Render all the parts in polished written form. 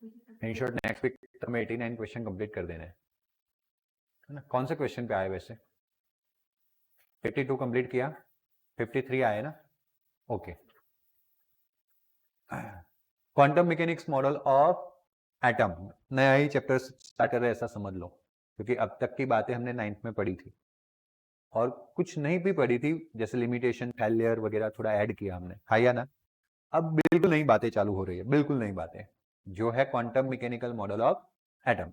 In short next week तक में 89 question complete कर देने है ना। कौन से क्वेश्चन पे आए वैसे? 52 कंप्लीट किया, 53 आए ना, okay. Quantum mechanics model of atom, नया ही चैप्टर स्टार्ट कर रहे ऐसा समझ लो, क्योंकि अब तक की बातें हमने 9th में पढ़ी थी और कुछ नहीं भी पढ़ी थी, जैसे लिमिटेशन, फेलियर वगैरह थोड़ा ऐड किया हमने, है या ना। अब बिल्कुल नई बातें चालू हो रही है, बिल्कुल नई बातें, जो है quantum mechanical model of atom.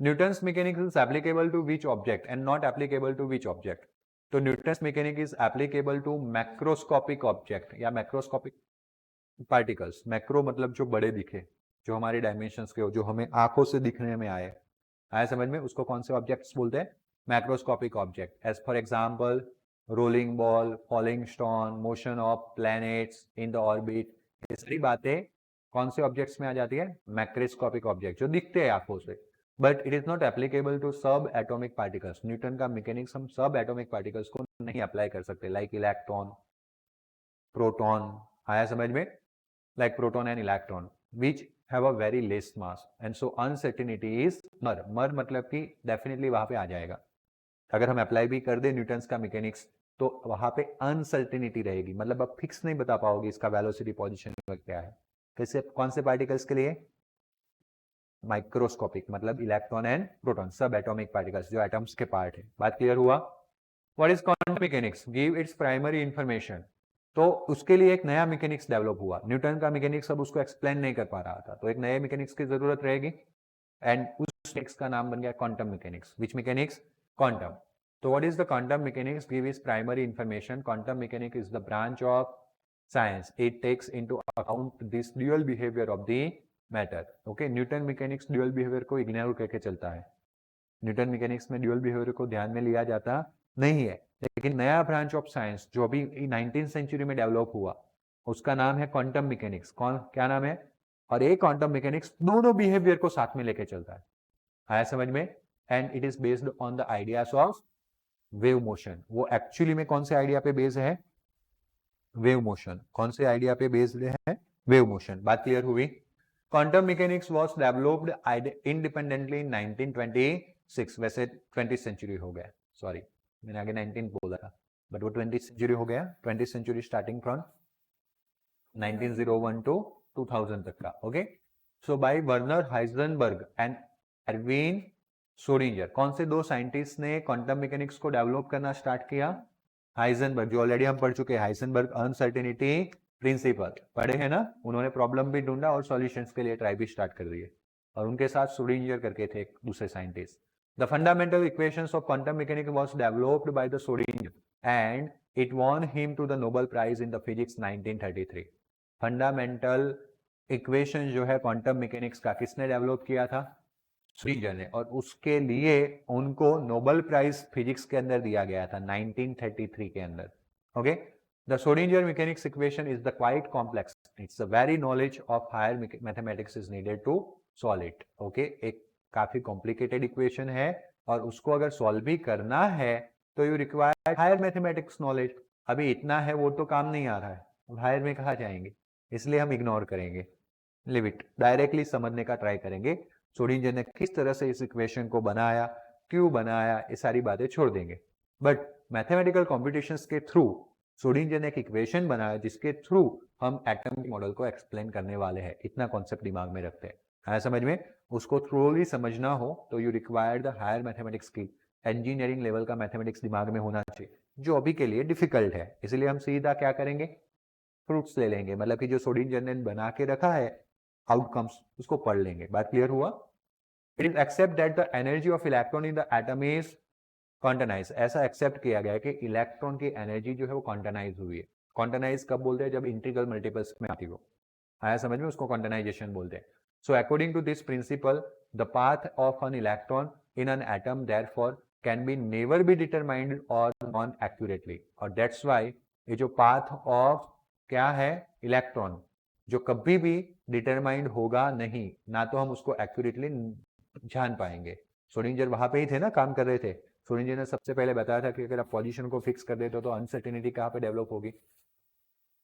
Newton's mechanics is applicable to which object and not applicable to which object? तो Newton's mechanic is applicable to macroscopic object या मैक्रोस्कोपिक पार्टिकल्स। मैक्रो मतलब जो बड़े दिखे, जो हमारे डायमेंशंस के हो, जो हमें आंखों से दिखने में आए समझ में, उसको कौन से ऑब्जेक्ट्स बोलते हैं? Macroscopic object. As for example rolling ball, falling stone, motion of planets in the orbit, ये सारी बातें कौन से ऑब्जेक्ट्स में आ जाती है? मैक्रोस्कोपिक ऑब्जेक्ट, जो दिखते हैं आंखों से। But it is not applicable to subatomic particles. Newton का मैकेनिक्स हम सब एटॉमिक पार्टिकल्स को नहीं अप्लाई कर सकते, लाइक इलेक्ट्रॉन, प्रोटॉन, आया समझ में? like proton and electron which have a very less mass and so uncertainty is मर मतलब कि डेफिनेटली वहां पे आ जाएगा। अगर हम अप्लाई भी कर दे न्यूटन्स का मैकेनिक्स तो वहां पे अनसर्टेनिटी रहेगी, मतलब अब फिक्स नहीं बता पाओगे इसका वेलोसिटी, पोजीशन क्या है। कैसे? कौन से पार्टिकल्स के लिए? माइक्रोस्कोपिक, मतलब इलेक्ट्रॉन एंड प्रोटॉन, सब एटॉमिक पार्टिकल्स जो एटम्स के पार्ट है। बात क्लियर हुआ? What is quantum mechanics? Give its primary information. तो उसके लिए एक नया मैकेनिक्स डेवलप हुआ। न्यूटन का मैकेनिक्स अब उसको एक्सप्लेन नहीं कर पा रहा था, तो एक नए मैकेनिक्स की जरूरत रहेगी एंड उस मैकेनिक्स का नाम बन गया quantum mechanics. Which mechanics? Quantum. तो what is the quantum mechanics? Give is primary information. Quantum mechanics is the branch of science, it takes into account this dual behaviour of the matter. Okay, Newton mechanics dual behaviour को ignore करके चलता है। Newton mechanics में dual behaviour को ध्यान में लिया जाता नहीं है, लेकिन नया ब्रांच ऑफ साइंस जो अभी 19th सेंचुरी में डेवलप हुआ उसका नाम है क्वांटम मैकेनिक्स। कौन, क्या नाम है? और एक क्वांटम मैकेनिक्स दोनों बिहेवियर को साथ में लेके चलता है, आया समझ में? And it is based on the ideas of wave motion. वो एक्चुअली में कौन से आइडिया पे बेस्ड है? Wave motion. कौन से आइडिया पे बेस्ड है? Wave motion. बात क्लियर हुई? Quantum mechanics was developed independently in 1926। वैसे 20th सेंचुरी हो गया, सॉरी मैंने आगे 19 बोला था, बट वो 20th सेंचुरी हो गया। 20th century starting from 1901 to 2000 तक का। Okay, so by Werner Heisenberg and Erwin Schrodinger. कौन से दो साइंटिस्ट ने क्वांटम मैकेनिक्स को डेवलप करना स्टार्ट किया? हाइजेनबर्ग, जो ऑलरेडी हम पढ़ चुके हैं, हाइजेनबर्ग अनसर्टेनिटी प्रिंसिपल पढ़े हैं ना। उन्होंने प्रॉब्लम भी ढूंढा और सॉल्यूशंस के लिए ट्राई भी स्टार्ट कर दिए, और उनके साथ श्रोडिंगर करके थे एक दूसरे scientist. The fundamental equations of quantum mechanics was developed by the Schrodinger and it won him to the Nobel prize in the physics 1933। Fundamental equation जो है क्वांटम मैकेनिक्स का किसने डेवलप किया था? श्रोडिंगर ने, और उसके लिए उनको नोबेल प्राइज फिजिक्स के अंदर दिया गया था 1933 के अंदर। Okay, the Schrodinger mechanics equation is the quite complex, it's a very knowledge of higher mathematics is needed to solve it. Okay, एक काफी कॉम्प्लिकेटेड इक्वेशन है और उसको अगर सॉल्व भी करना है तो you require higher mathematics knowledge. अभी इतना है वो तो काम नहीं आ रहा है, हायर में कहा जाएंगे, इसलिए हम इग्नोर करेंगे, लिव इट, डायरेक्टली समझने का ट्राई करेंगे श्रोडिंगर ने किस तरह से इस इक्वेशन को बनाया, क्यों बनाया, ये सारी बातें छोड़ देंगे। बट मैथमेटिकल कॉम्पिटिशंस के थ्रू श्रोडिंगर ने एक इक्वेशन बनाया जिसके थ्रू हम एटम मॉडल को एक्सप्लेन करने वाले हैं। इतना कॉन्सेप्ट दिमाग में रखते हैं, है समझ में? उसको थ्रूली समझना हो तो you require the higher mathematics की, इंजीनियरिंग लेवल का मैथमेटिक्स दिमाग में होना चाहिए, जो अभी के लिए डिफिकल्ट है। इसलिए हम सीधा क्या करेंगे? फ्रूट्स ले लेंगे, मतलब कि जो श्रोडिंगर ने बना के रखा है आउटकम्स, उसको पढ़ लेंगे। बात क्लियर हुआ? It is accept that the energy of electron in the atom is quantize. ऐसा एक्सेप्ट किया गया है कि इलेक्ट्रॉन की एनर्जी जो है वो क्वांटाइज हुई है। क्वांटाइज कब बोलते हैं? जब इंटीग्रल मल्टीपल्स में आती हो, आया समझ में? उसको क्वांटाइजेशन बोलते हैं। So according to this principle the path of an electron in an atom therefore can be never be determined और नॉन एक्यूरेटली। और दैट्स व्हाई ये जो पाथ ऑफ क्या है इलेक्ट्रॉन, जो कभी भी डिटरमाइंड होगा नहीं, ना तो हम उसको एक्यूरेटली जान पाएंगे। श्रोडिंगर वहां पे ही थे ना, काम कर रहे थे। श्रोडिंगर ने सबसे पहले बताया था कि अगर आप पोजीशन को फिक्स कर देते हो तो अनसर्टेनिटी कहाँ पे डेवलप होगी?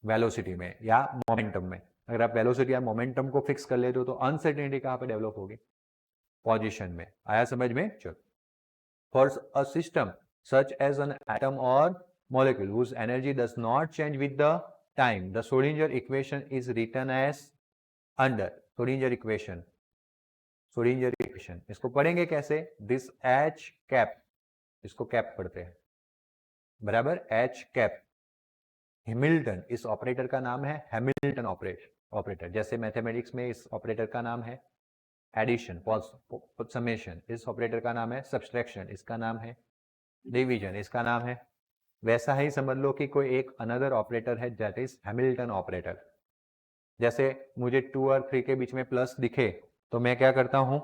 वेलोसिटी में या मोमेंटम में। अगर आप वेलोसिटी या मोमेंटम को फिक्स कर लेते हो तो अनसर्टेनिटी कहाँ पे डेवलप होगी? पोजीशन में। आया समझ में? चलो, for a system such as an atom और molecule whose energy does not change with the time, the Schrodinger equation is written as under Schrodinger equation. Schrodinger equation इसको पढ़ेंगे कैसे? This H cap, इसको कैप पढ़ते हैं, बराबर, H cap. Hamilton इस operator का नाम है, हैमिल्टन ऑपरेटर। जैसे मैथमेटिक्स में इस ऑपरेटर का नाम है एडिशन, समेशन, इस ऑपरेटर का नाम है सब्सट्रैक्शन, इसका नाम है डिवीजन, इसका नाम है। वैसा ही समझ लो कि कोई एक अनदर ऑपरेटर है दैट इज हैमिल्टन ऑपरेटर। जैसे मुझे 2 और 3 के बीच में प्लस दिखे तो मैं क्या करता हूं?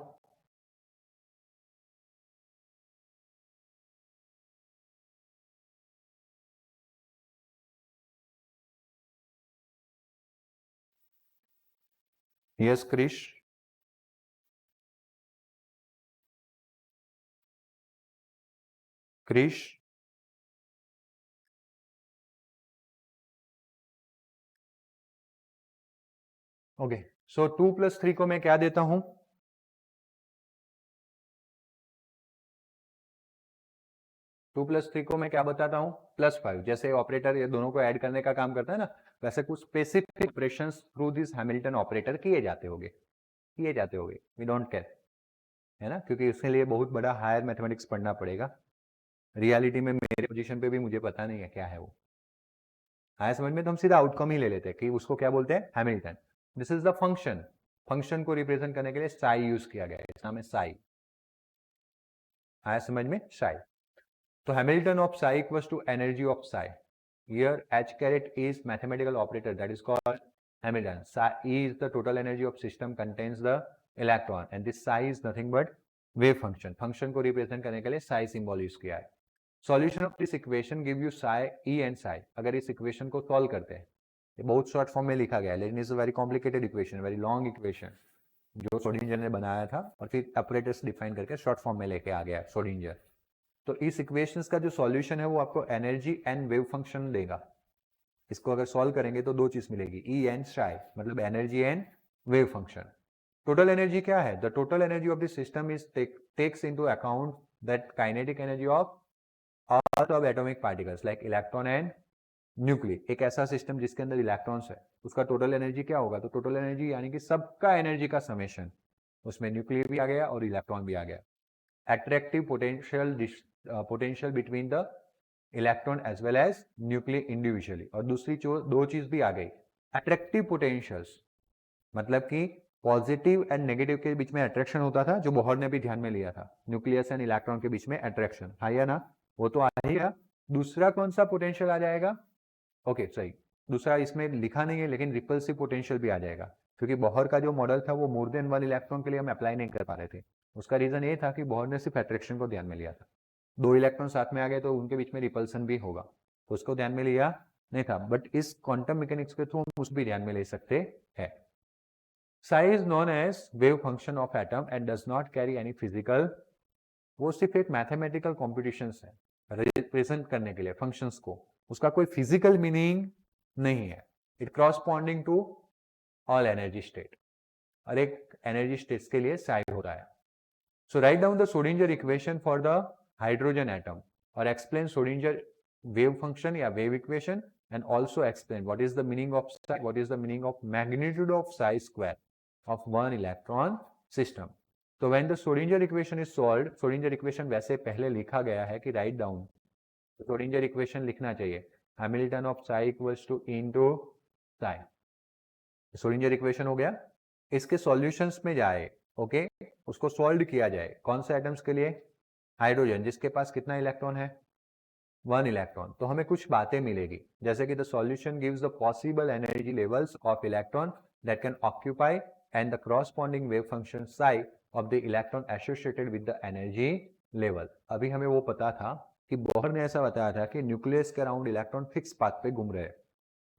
Yes Krish, Krish, okay. So 2 + 3 को मैं क्या देता हूं? 2 + 3 को मैं क्या बताता हूं? +5। जैसे ऑपरेटर ये दोनों को ऐड करने का काम करता है ना, वैसे कुछ specific operations through this Hamilton operator किए जाते होंगे, वी डोंट केयर, है ना, क्योंकि इसके लिए बहुत बड़ा हायर मैथमेटिक्स पढ़ना पड़ेगा। रियलिटी में मेरे पोजीशन पे भी मुझे पता नहीं है क्या है वो। आया समझ में? तो हम सीधा आउटकम ही ले लेते हैं कि उसको क्या बोलते हैं? Hamilton. This is the function. Function को रिप्रेजेंट करने के लिए साई यूज किया गया है, इसका नाम है साई। आया समझ में? साई। तो Hamilton of psi equals to energy of psi. Here H caret is mathematical operator that is called Hamilton. Psi is the total energy of system contains the electron and this psi is nothing but wave function. Function को represent करने के लिए psi symbol use किया है। Solution of this equation give you psi E and psi. अगर इस equation को solve करते हैं, ये बहुत शॉर्ट फॉर्म में लिखा गया है लेकिन is a very complicated equation, very long equation जो श्रोडिंगर ने बनाया था और फिर ऑपरेटर्स डिफाइन करके शॉर्ट फॉर्म में लेके आ गया श्रोडिंगर। तो इस इक्वेशंस का जो सॉल्यूशन है वो आपको एनर्जी एंड वेव फंक्शन देगा। इसको अगर सॉल्व करेंगे तो दो चीज मिलेगी, ई एंड साई, मतलब energy and wave function. Total energy क्या है? The total energy of the system is takes into account that kinetic energy of all of atomic particles like electron and nuclear. एक ऐसा सिस्टम जिसके अंदर electrons है, उसका total energy क्या होगा? तो टोटल एनर्जी यानी कि सबका एनर्जी का समेशन, उसमें न्यूक्लियर भी आ गया और इलेक्ट्रॉन भी आ गया। Attractive potential between the electron as well as nuclear individually. और दूसरी दो चीज भी आ गई, अट्रैक्टिव पोटेंशियल्स, मतलब कि पॉजिटिव एंड नेगेटिव के बीच में अट्रैक्शन होता था, जो बोहर ने भी ध्यान में लिया था, न्यूक्लियस एंड इलेक्ट्रॉन के बीच में अट्रैक्शन, हाँ या ना? वो तो आ ही गया। दूसरा कौन सा पोटेंशियल आ जाएगा? ओके सही, दूसरा इसमें लिखा नहीं है लेकिन रिपल्सिव पोटेंशियल भी आ जाएगा, क्योंकि बोहर का जो मॉडल था वो मोर देन वन इलेक्ट्रॉन के लिए हम अप्लाई नहीं कर पा रहे थे। उसका रीजन ये था कि बोहर ने सिर्फ अट्रैक्शन को ध्यान में लिया था, दो इलेक्ट्रॉन साथ में आ गए तो उनके बीच में रिपल्सन भी होगा, तो उसको ध्यान में लिया नहीं था। बट इस क्वांटम मैकेनिक्स के थ्रू हम उस भी ध्यान में ले सकते हैं। Psi is known as wave function of atom and does not carry any physical, वो सिर्फ एक मैथमेटिकल कॉम्पिटिशन है रिप्रेजेंट करने के लिए फंक्शंस को, उसका कोई फिजिकल मीनिंग नहीं है। It corresponding to all energy state, और एक एनर्जी स्टेट्स के लिए psi होता है। So write down the Schrodinger equation for the hydrogen atom और एक्सप्लेन श्रोडिंगर वेव फंक्शन या wave equation and also explain what is the meaning of psi, what is the meaning of magnitude of psi square of one electron system. तो when the Schrodinger equation is solved, Schrodinger equation वैसे पहले लिखा गया है कि write down, Schrodinger equation लिखना चाहिए, Hamilton of psi equals to into psi। Schrodinger equation हो गया, इसके सॉल्यूशंस में जाए, ओके, उसको सॉल्व किया जाए। कौन से एटम्स के लिए? हाइड्रोजन, जिसके पास कितना इलेक्ट्रॉन है? 1 इलेक्ट्रॉन। तो हमें कुछ बातें मिलेगी, जैसे कि the solution gives the possible energy levels of electron that can occupy and the corresponding wave function sigh of the electron associated with the energy level. अभी हमें वो पता था कि बोहर ने ऐसा बताया था कि न्यूक्लियस के अराउंड इलेक्ट्रॉन फिक्स पाथ पे घूम रहे हैं,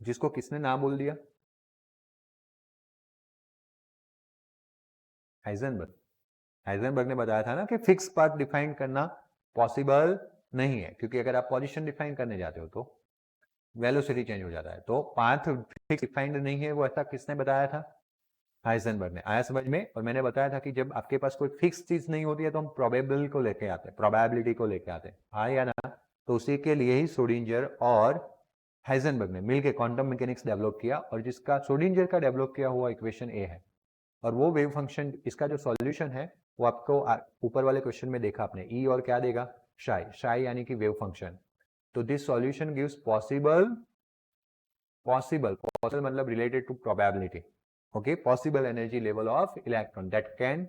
जिसको किसने नाम बोल दिया? हाइजेनबर्ग। हाइजेनबर्ग ने बताया था ना कि फिक्स पाथ डिफाइन करना पॉसिबल नहीं है, क्योंकि अगर आप पोजीशन डिफाइन करने जाते हो तो वेलोसिटी चेंज हो जाता है। तो पाथ फिक्स डिफाइंड नहीं है, वो ऐसा किसने बताया था? हाइजेनबर्ग ने। आया समझ में? और मैंने बताया था कि जब आपके पास कोई फिक्स चीज नहीं होती है तो हम प्रोबेबल को लेके आते हैं, प्रोबेबिलिटी को लेके आते हैं, हाँ या ना? तो उसी के लिए ही श्रोडिंगर और हाइजेनबर्ग ने मिलकर क्वांटम मैकेनिक्स डेवलप किया, और जिसका श्रोडिंगर का डेवलप किया हुआ इक्वेशन ए है, और वो वेव फंक्शन, इसका जो सॉल्यूशन है वो आपको ऊपर वाले क्वेश्चन में देखा आपने, ई और क्या देगा? शाई, शाई यानी कि वेव फंक्शन। तो दिस सॉल्यूशन गिव्स पॉसिबल मतलब related to probability, okay, possible energy level of electron that can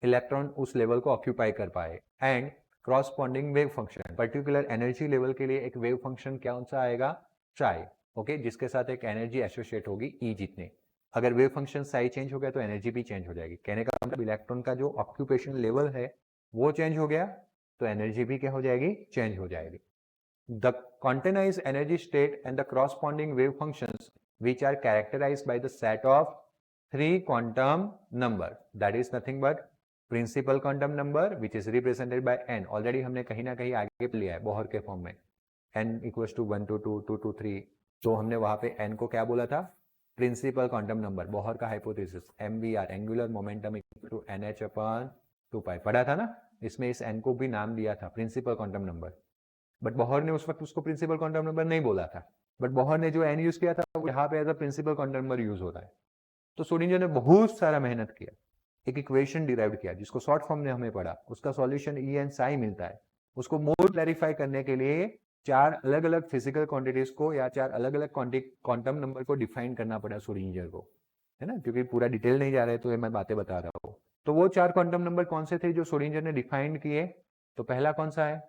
electron उस लेवल को ऑक्यूपाई कर पाए, and corresponding wave function, particular energy level के लिए एक वेव फंक्शन कौन सा आएगा? चाई, ओके, जिसके साथ एक एनर्जी एसोसिएट होगी ई जितने। अगर वेव फंक्शन साई चेंज हो गया तो एनर्जी भी चेंज हो जाएगी। कहने का मतलब इलेक्ट्रॉन का जो ऑक्यूपेशन लेवल है वो चेंज हो गया तो एनर्जी भी क्या हो जाएगी? चेंज हो जाएगी। The quantized energy state and the corresponding wave functions which are characterized by the set of three quantum numbers, that is nothing but principal quantum number which is represented by n. Already हमने कहीं ना कहीं आगे लिया है Bohr के form में, n equals to 1 to 2 2 to 3, तो हमने वहां पे n को क्या बोला था? प्रिंसिपल क्वांटम नंबर, बोहर का hypothesis, MVR angular momentum equal to NH upon 2π पढ़ा था ना? इसमें इस n को भी नाम दिया था principal quantum number, but Bohr ने उस वक्त उसको प्रिंसिपल क्वांटम नंबर नहीं बोला था, बट बोहर ने जो एन यूज किया था वो यहाँ पे as a principal quantum number use होता है। तो श्रोडिंगर ने बहुत सारा मेहनत किया, एक इक्वेशन डिराइव किया जिसको शॉर्ट फॉर्म में हमें पढ़ा, उसका सॉल्यूशन ई एन साई मिलता है। उसको मोर क्लैरिफाई करने के लिए चार अलग अलग फिजिकल क्वांटिटीज को या चार अलग अलग क्वांटम नंबर को डिफाइन करना पड़ा श्रोडिंगर को, है ना, क्योंकि पूरा डिटेल नहीं जा रहे तो ये मैं बातें बता रहा हूँ। तो वो चार क्वांटम नंबर कौन से थे जो श्रोडिंगर ने डिफाइन किए? तो पहला कौन सा है?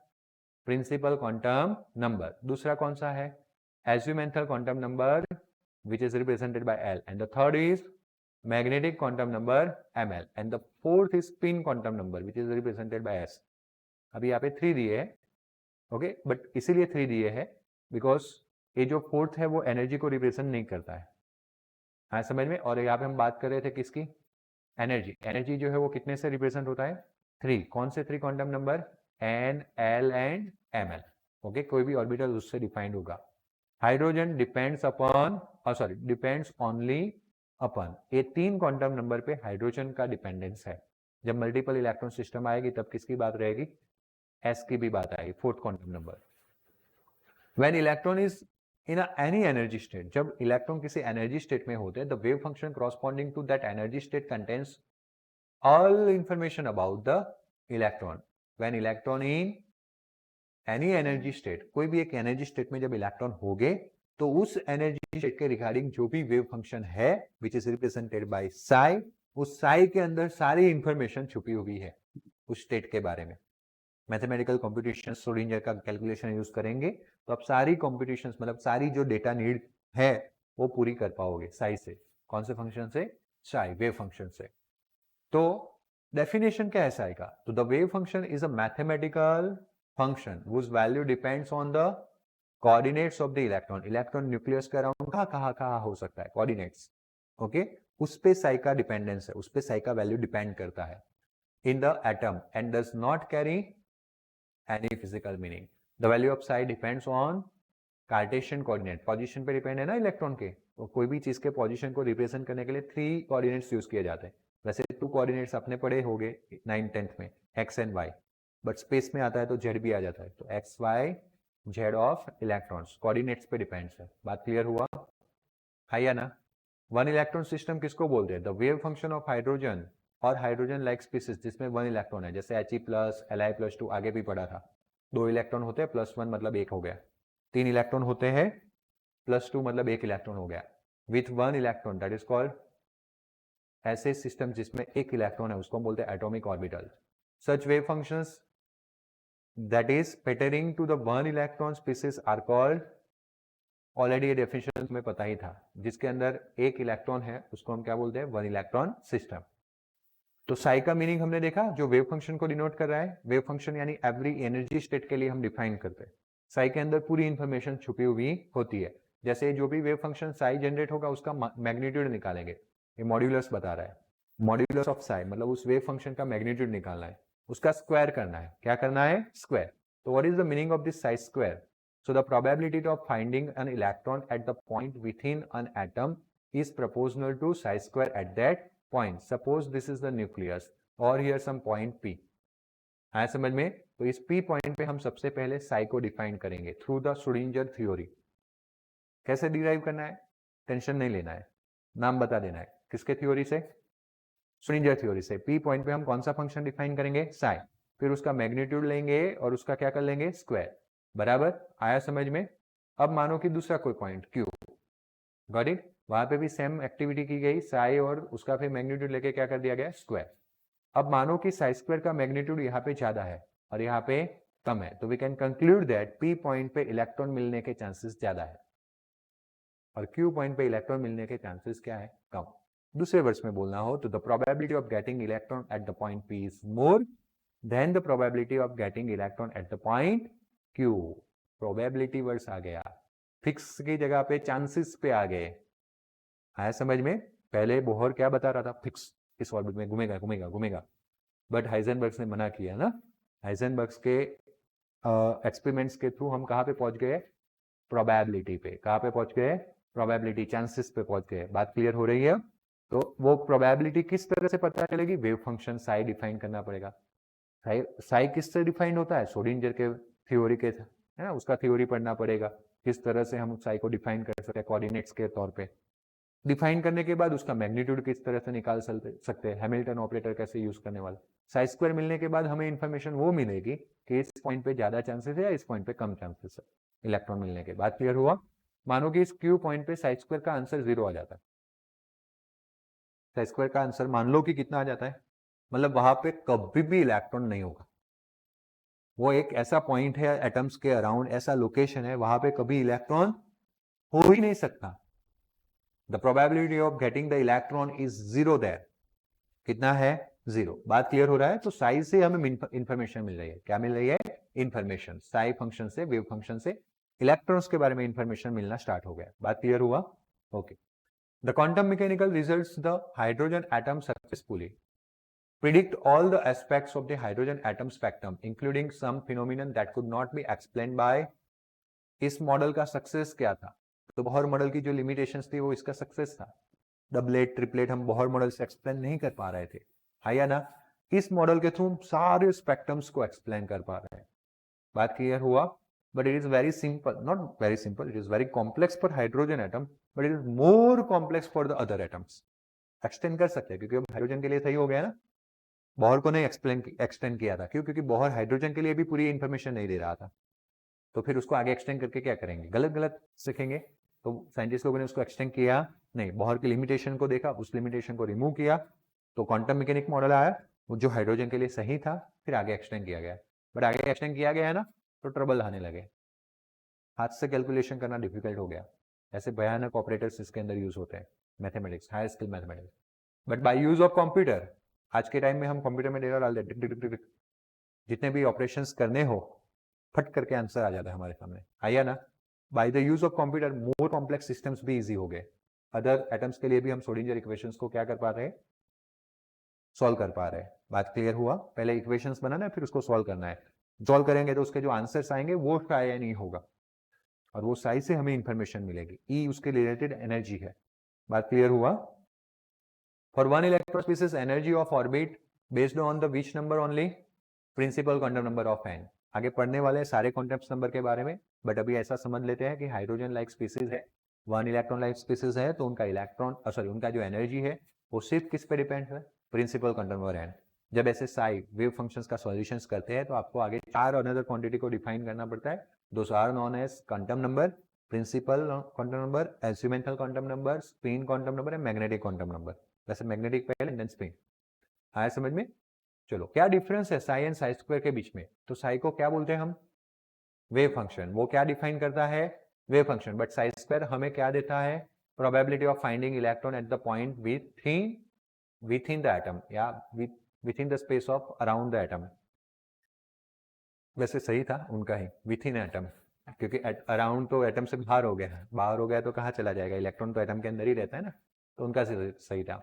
Principal quantum number. दूसरा कौन सा है? Azimuthal quantum number which is represented by L, and the third is magnetic quantum number ML, and the fourth is spin quantum number which is represented by S. अभी यहाँ पे 3 दिए है, okay, but इसीलिए 3 दिए है बिकॉज ये जो फोर्थ है वो एनर्जी को रिप्रेजेंट नहीं करता है, हाँ समझ में? और यहाँ पे हम बात कर रहे थे किसकी? एनर्जी। एनर्जी जो है वो कितने से रिप्रेजेंट होता है? 3। कौन से 3 quantum number? N, L and ML, okay, कोई भी ऑर्बिटल उससे डिफाइंड होगा। Hydrogen depends upon, sorry, depends only upon, ये 3 क्वांटम नंबर पे हाइड्रोजन का डिपेंडेंस है। जब मल्टीपल इलेक्ट्रॉन सिस्टम आएगी तब किसकी बात रहेगी? S की भी बात आएगी, 4th quantum number. When electron is in any energy state, जब इलेक्ट्रॉन किसी एनर्जी स्टेट में होते हैं, the wave function corresponding to that energy state contains all information about the electron. When electron in any energy state, कोई भी एक energy state में जब इलेक्ट्रॉन होंगे तो उस एनर्जी स्टेट के रिगार्डिंग जो भी वेव फंक्शन है which is represented by Sai, उस साई के अंदर सारी इंफॉर्मेशन छुपी हुई है उस स्टेट के बारे में। मैथमेटिकल कंप्यूटेशन, श्रोडिंगर का कैलकुलेशन यूज करेंगे तो आप सारी कंप्यूटेशन, मतलब सारी जो डेटा नीड है वो पूरी कर पाओगे साई से। कौन से फंक्शन से? साई, वेव फंक्शन से। तो डेफिनेशन क्या है साई का? तो the wave function is a mathematical function whose value depends on the coordinates of the electron. Electron nucleus का अराउंड कहाँ हो सकता है? कोऑर्डिनेट्स, ओके, उस पे साई का डिपेंडेंस है, उस पे साई का वैल्यू डिपेंड करता है इन the atom and does not carry any physical meaning. The value of Sai depends on Cartesian coordinate, position पे डिपेंड है ना इलेक्ट्रॉन के, तो कोई भी चीज के पोजीशन को रिप्रेजेंट करने के लिए 3 कोऑर्डिनेट्स यूज किए जाते हैं। वैसे 2 कोऑर्डिनेट्स आपने पढ़े होंगे 9th 10th में, X and Y, but space में आता है तो जेड भी आ जाता है, तो X Y Z of electrons coordinates पे डिपेंड्स है। बात क्लियर हुआ है या ना? वन इलेक्ट्रॉन सिस्टम किसको बोलते हैं? The wave function of hydrogen और हाइड्रोजन लाइक स्पीसीज जिसमें 1 इलेक्ट्रॉन है, जैसे He+, Li+2 आगे भी पढ़ा था। 2 इलेक्ट्रॉन होते हैं, +1 मतलब 1 हो गया। 3 इलेक्ट्रॉन होते हैं, +2 मतलब 1 इलेक्ट्रॉन हो गया। With 1 electron, that is called, ऐसे सिस्टम जिसमें 1 इलेक्ट्रॉन है उसको हम बोलते हैं atomic orbital. Such wave functions that is pertaining to the 1 electron species are called, already ये डेफिनेशन में पता ही था, जिसके अंदर 1 इलेक्ट्रॉन है उसको हम क्या बोलते हैं? 1 इलेक्ट्रॉन सिस्टम। तो साई का मीनिंग हमने देखा जो वेव फंक्शन को डिनोट कर रहा है। वेव फंक्शन यानी एवरी एनर्जी स्टेट के लिए हम डिफाइन करते हैं। साई के अंदर पूरी इंफॉर्मेशन छुपी हुई होती है। जैसे जो भी वेव फंक्शन साई जनरेट होगा उसका मैग्नीट्यूड निकालेंगे, ये मॉड्यूलस बता रहा है। मॉड्यूलस ऑफ साई मतलब उस वेव फंक्शन का मैग्नीट्यूड निकालना है, उसका स्क्वायर करना है। क्या करना है? स्क्वायर। तो what is the meaning of this Sai square? So the probability of finding an electron at the point within an atom is proportional to psi square at that point. Suppose this is the nucleus or here some point P. आया समझ में? तो इस P point पे हम सबसे पहले साई को डिफाइन करेंगे थ्रू द श्रोडिंगर थ्योरी. कैसे डिराइव करना है? टेंशन नहीं लेना है, नाम बता देना है. किसके थ्योरी से? श्रोडिंगर थ्योरी से. P पॉइंट पे हम कौन सा फंक्शन डिफाइन करेंगे? साई. फिर उसका मैग्नीट्यूड लेंगे और उसका क्या कर लेंगे? स्क्वायर. बराबर? आया समझ में? अब मानो कि दूसरा कोई पॉइंट Q. Got it? वहां पे भी सेम एक्टिविटी की गई, साई और उसका फिर मैग्नीट्यूड लेके क्या कर दिया गया? स्क्वायर. अब मानो कि साई स्क्वायर का मैग्नीट्यूड यहाँ पे ज्यादा है और यहाँ पे कम है, तो we can conclude that P point पे इलेक्ट्रॉन मिलने के चांसेस ज्यादा है और Q पॉइंट पे इलेक्ट्रॉन मिलने के चांसेस क्या है? कम. दूसरे वर्ड्स में बोलना हो तो the probability of getting electron at the point P is more than the probability of getting electron at the point Q. Probability words आ गया, फिक्स की जगह पे चांसेस पे आ गए. आया समझ में? पहले बोहर क्या बता रहा था? फिक्स, इस ऑर्बिट में घूमेगा घूमेगा घूमेगा. बट हाइजेनबर्ग ने मना किया ना. हाइजेनबर्ग के एक्सपेरिमेंट्स के थ्रू हम कहाँ पे पहुंच गए? प्रोबेबिलिटी पे. कहाँ पे पहुंच गए? प्रोबेबिलिटी, चांसेस पे पहुंच गए. बात क्लियर हो रही है? तो वो प्रोबेबिलिटी किस तरह से पता चलेगी? वेव फंक्शन साई डिफाइन करना पड़ेगा. साई किससे डिफाइंड होता है? श्रोडिंगर के थ्योरी के, है ना, उसका थ्योरी पढ़ना पड़ेगा. किस तरह से हम साई को डिफाइन कर सकते हैं कोऑर्डिनेट्स के तौर पे. डिफाइन करने के बाद उसका मैग्नीट्यूड किस तरह से निकाल सकते हैं, हैमिल्टन ऑपरेटर कैसे यूज करने वाला. साई स्क्वायर मिलने के बाद हमें इंफॉर्मेशन वो मिलेगी कि इस पॉइंट पे ज्यादा चांसेस है या इस पॉइंट पे कम चांसेस है इलेक्ट्रॉन मिलने के. बाद क्लियर हुआ? मानो कि इस Q पॉइंट पे साई स्क्वायर का आंसर 0 आ जाता है. साई स्क्वायर का आंसर मान लो कि कितना आ जाता है, मतलब वहां पे कभी भी इलेक्ट्रॉन नहीं होगा. वो एक ऐसा पॉइंट है एटम्स के अराउंड, ऐसा लोकेशन है, वहां पे कभी इलेक्ट्रॉन हो ही नहीं सकता. The probability of getting the electron is 0 there. कितना है? 0. बात क्लियर हो रहा है? तो साई से हमें इंफॉर्मेशन मिल रही है. क्या मिल रही है? इंफॉर्मेशन. साई फंक्शन से, वेव फंक्शन से इलेक्ट्रॉन्स के बारे में इंफॉर्मेशन मिलना स्टार्ट हो गया. बात क्लियर हुआ? Okay. The quantum mechanical results the hydrogen atom successfully predict all the aspects of the hydrogen atom spectrum including some phenomenon that could not be explained by. इस model का success क्या था? तो Bohr model की जो limitations थी वो इसका सक्सेस था. डबलेट ट्रिपलेट हम बोहर मॉडल से एक्सप्लेन नहीं कर पा रहे थे, है या ना? इस मॉडल के थ्रू हम सारे स्पेक्ट्रम्स को एक्सप्लेन कर पा रहे हैं. बात क्लियर हुआ? But it is very simple, not very simple, it is very complex for hydrogen atom, but it is more complex for the other atoms. Extend कर सकते हैं क्योंकि अब हाइड्रोजन के लिए सही हो गया ना. बोहर को नहीं एक्सटेंड किया था. क्यों? क्योंकि बोहर हाइड्रोजन के लिए भी पूरी इंफॉर्मेशन नहीं दे रहा था. तो फिर उसको आगे एक्सटेंड करके क्या करेंगे? गलत गलत सीखेंगे. तो साइंटिस्ट लोगों ने उसको एक्सटेंड किया नहीं, बोहर की लिमिटेशन को देखा, उस लिमिटेशन को रिमूव किया, तो क्वांटम मैकेनिक मॉडल आया जो हाइड्रोजन के लिए सही था. फिर आगे एक्सटेंड किया गया. बट आगे एक्सटेंड किया गया है ना, तो ट्रबल आने लगे. हाथ से कैलकुलेशन करना डिफिकल्ट हो गया. ऐसे भयानक ऑपरेटर्स इसके अंदर यूज होते हैं, mathematics, high skill mathematics. But by use of computer, आज के टाइम में हम कंप्यूटर में डेटा डाल देते, जितने भी ऑपरेशंस करने हो फट करके आंसर आ जाता है हमारे सामने. आया ना? By the use of computer more complex systems भी इजी हो गए. अदर एटम्स के लिए भी हम श्रोडिंगर इक्वेशंस को क्या कर पा रहे हैं? सॉल्व कर पा रहे हैं. बात क्लियर हुआ? पहले इक्वेशंस बनाना है, फिर उसको सॉल्व करना है. सॉल्व करेंगे तो उसके जो आंसर्स आएंगे वो साई या नहीं होगा, और वो साई से हमें इंफॉर्मेशन मिलेगी. ई उसके रिलेटेड एनर्जी है. बात क्लियर हुआ? For one electron species, energy of orbit based on the which number only? Principal quantum number of n. आगे पढ़ने वाले सारे क्वांटम नंबर के बारे में, बट अभी ऐसा समझ लेते हैं कि हाइड्रोजन लाइक स्पीसीज है, वन इलेक्ट्रॉन लाइक स्पीसीज है, तो उनका इलेक्ट्रॉन उनका जो एनर्जी है वो सिर्फ किस पे डिपेंड है? Principal quantum number n. जब ऐसे साई वेव फंक्शंस का सॉल्यूशंस करते हैं तो आपको आगे 4 अनदर क्वांटिटी को डिफाइन करना पड़ता है. Those are known as quantum number, principal quantum number, elemental quantum number, spin quantum number and magnetic quantum number. वैसे मैग्नेटिक पहले देन स्पिन. आया समझ में? चलो, क्या डिफरेंस है साई एंड साई स्क्वायर के बीच में? तो साई को क्या बोलते हैं हम? Wave function. वो क्या डिफाइन करता है? Wave function. But psi square हमें क्या देता है? Probability of finding electron at the point within the atom या within the space of around the atom. वैसे सही था उनका ही, विथिन एटम, क्योंकि अराउंड तो एटम से बाहर हो गया है. बाहर हो गया तो कहाँ चला जाएगा? इलेक्ट्रॉन तो एटम के अंदर ही रहता है ना, तो उनका सही था.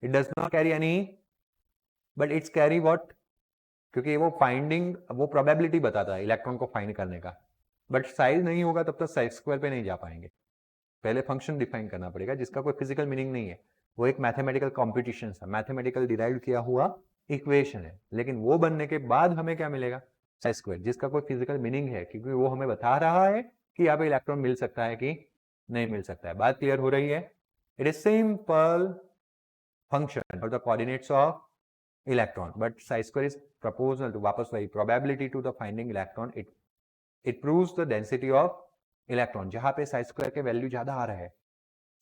It does not carry any, but it's carry what? क्योंकि वो फाइंडिंग, वो प्रोबेबिलिटी बताता है इलेक्ट्रॉन को फाइंड करने का. बट साइज नहीं होगा तब तक साइज स्क्वायर पे नहीं जा पाएंगे। पहले फंक्शन डिफाइन करना पड़ेगा जिसका कोई फिजिकल मीनिंग नहीं है, वो एक मैथमेटिकल कॉम्पिटिशन है, मैथमेटिकल डिराइव किया हुआ इक्वेशन है, लेकिन वो बनने के बाद हमें क्या मिलेगा, साइज स्क्वायर, जिसका कोई फिजिकल मीनिंग है, क्योंकि वो हमें बता रहा है कि यहाँ पे इलेक्ट्रॉन मिल सकता है कि नहीं मिल सकता है। बात क्लियर हो रही है? इट इज सिंपल फंक्शन और the coordinates of electron, but psi square is proportional to, वापस वही, probability to the finding electron, it proves the density of electron. जहां पे साइज स्क्वायर के वैल्यू ज्यादा आ रहा है,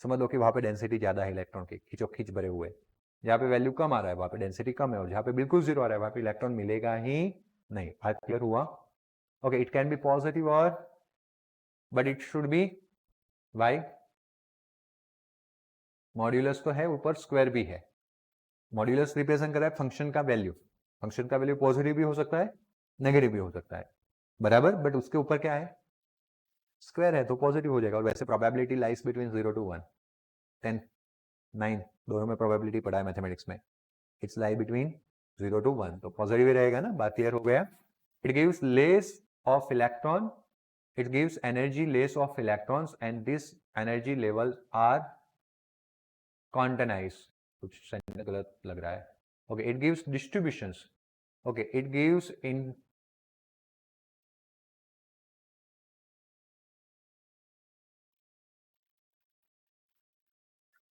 समझ लो कि वहां पे डेंसिटी ज्यादा है इलेक्ट्रॉन की, खींचो खींच भरे हुए। जहाँ पे वैल्यू कम आ रहा है वहां पे डेंसिटी कम है, और जहाँ पे बिल्कुल जीरो आ रहा है वहां पे इलेक्ट्रॉन मिलेगा ही नहीं। बात क्लियर हुआ? Okay, it can be positive और, but it should be y, modulus तो है, ऊपर स्क्वायर भी है। मॉड्यूलस रिप्रेजेंट कर रहा है फंक्शन का वैल्यू, फंक्शन का वैल्यू पॉजिटिव भी हो सकता है, नेगेटिव भी हो सकता है, बराबर, बट उसके ऊपर क्या है, स्क्वायर है, तो पॉजिटिव हो जाएगा। और वैसे प्रोबेबिलिटी लाइज बिटवीन 0 to 1, 10, 9 दोनों में प्रोबेबिलिटी पढ़ा है मैथमेटिक्स में, इट्स लाई बिटवीन 0 to 1, तो पॉजिटिव ही रहेगा ना। बात क्लियर हो गया? It gives less of electron, it gives energy less of electrons and this energy levels are quantized, कुछ सेंटेंस गलत लग रहा है। okay, it gives distributions, okay, it gives in,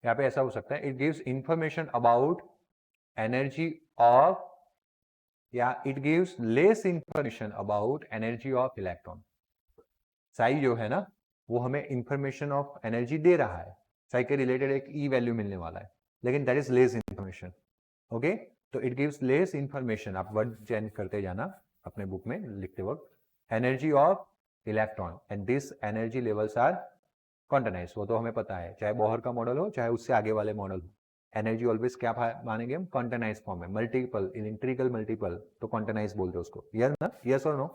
यहाँ पे ऐसा हो सकता है, it gives information about energy of, या it gives less information about energy of electron। Sai जो है ना वो हमें इंफॉर्मेशन ऑफ एनर्जी दे रहा है, साई के रिलेटेड एक ई वैल्यू मिलने वाला है, लेकिन that is less information. Okay, तो इट गिव्स लेस इंफॉर्मेशन, आप वर्ड चेंज करते जाना अपने बुक में लिखते वक्त, energy of electron and this energy levels are quantized. वो तो हमें पता है, चाहे बोहर का मॉडल हो चाहे उससे आगे वाले मॉडल हो, एनर्जी ऑलवेज क्या मानेंगे हम, क्वांटाइज्ड फॉर्म में, मल्टीपल, इंट्रीगल मल्टीपल, तो क्वांटाइज्ड बोलते हैं उसको, यस ना, यस और नो।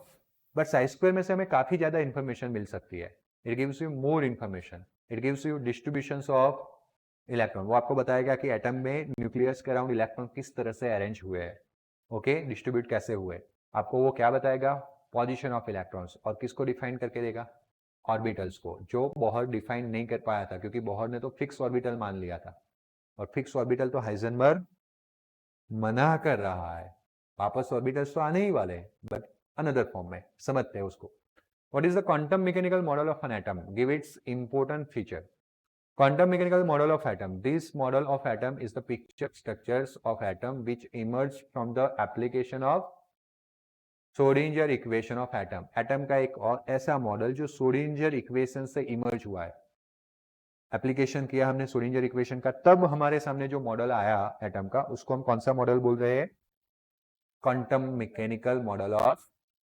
बट साइज स्क्वायर में से हमें काफी ज्यादा इंफॉर्मेशन मिल सकती है, it gives you more information, it gives you distributions of electron. वो आपको बताएगा कि एटम में न्यूक्लियस के अराउंड इलेक्ट्रॉन किस तरह से अरेंज हुए हैं, ओके, डिस्ट्रीब्यूट कैसे हुए, आपको वो क्या बताएगा, पोजीशन ऑफ इलेक्ट्रॉन्स, और किसको डिफाइन करके देगा, ऑर्बिटल्स को, जो बोहर डिफाइन नहीं कर पाया था, क्योंकि बोहर ने तो फिक्स ऑर्बिटल मान लिया था, और फिक्स ऑर्बिटल तो हाइजेनबर्ग मना कर रहा है, वापस ऑर्बिटल्स तो आने ही वाले हैं, बट अनदर फॉर्म में, समझते हैं उसको। What is the quantum mechanical model of an atom? Give its important feature. Quantum mechanical model of atom. This model of atom is the picture structures of atom which emerge from the application of Schrodinger equation of atom. Atom का एक और ऐसा model जो Schrodinger equation से emerge हुआ है, application किया हमने Schrodinger इक्वेशन का, तब हमारे सामने जो मॉडल आया एटम का, उसको हम कौन सा मॉडल बोल रहे हैं, quantum mechanical model of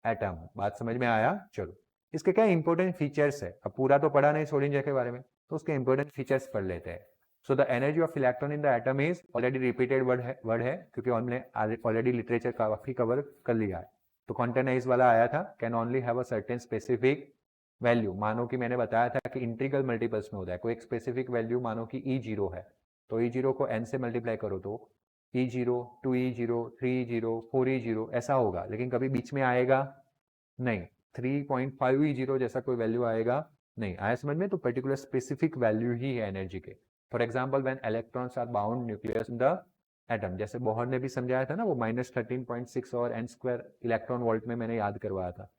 atom. बात समझ में आया? चलो, इसके क्या इंपॉर्टेंट फीचर्स है, अब पूरा तो पढ़ा नहीं Schrodinger के बारे में, तो उसके इंपॉर्टेंट फीचर्स पढ़ लेते हैं। So the energy of electron in the atom is, already repeated word है क्योंकि हमने ऑलरेडी लिटरेचर काफी कवर कर लिया है। तो क्वांटाइज्ड वाला आया था, can only have a certain specific value. मानो कि मैंने बताया था कि इंटीग्रल मल्टीपल्स में होता है, कोई एक स्पेसिफिक वैल्यू मानो कि E0 है, तो E0 को n से मल्टीप्लाई करो तो E0, 2E0, 3E0, 4E0 ऐसा होगा, लेकिन कभी बीच में आएगा नहीं, 3.5E0 जैसा कोई वैल्यू आएगा नहीं। आया समझ में? तो पर्टिकुलर स्पेसिफिक वैल्यू ही है एनर्जी के। For example when electrons are bound nucleus in the atom, जैसे बोहर ने भी समझाया था ना, वो -13.6 और n² इलेक्ट्रॉन वोल्ट में मैंने याद करवाया था।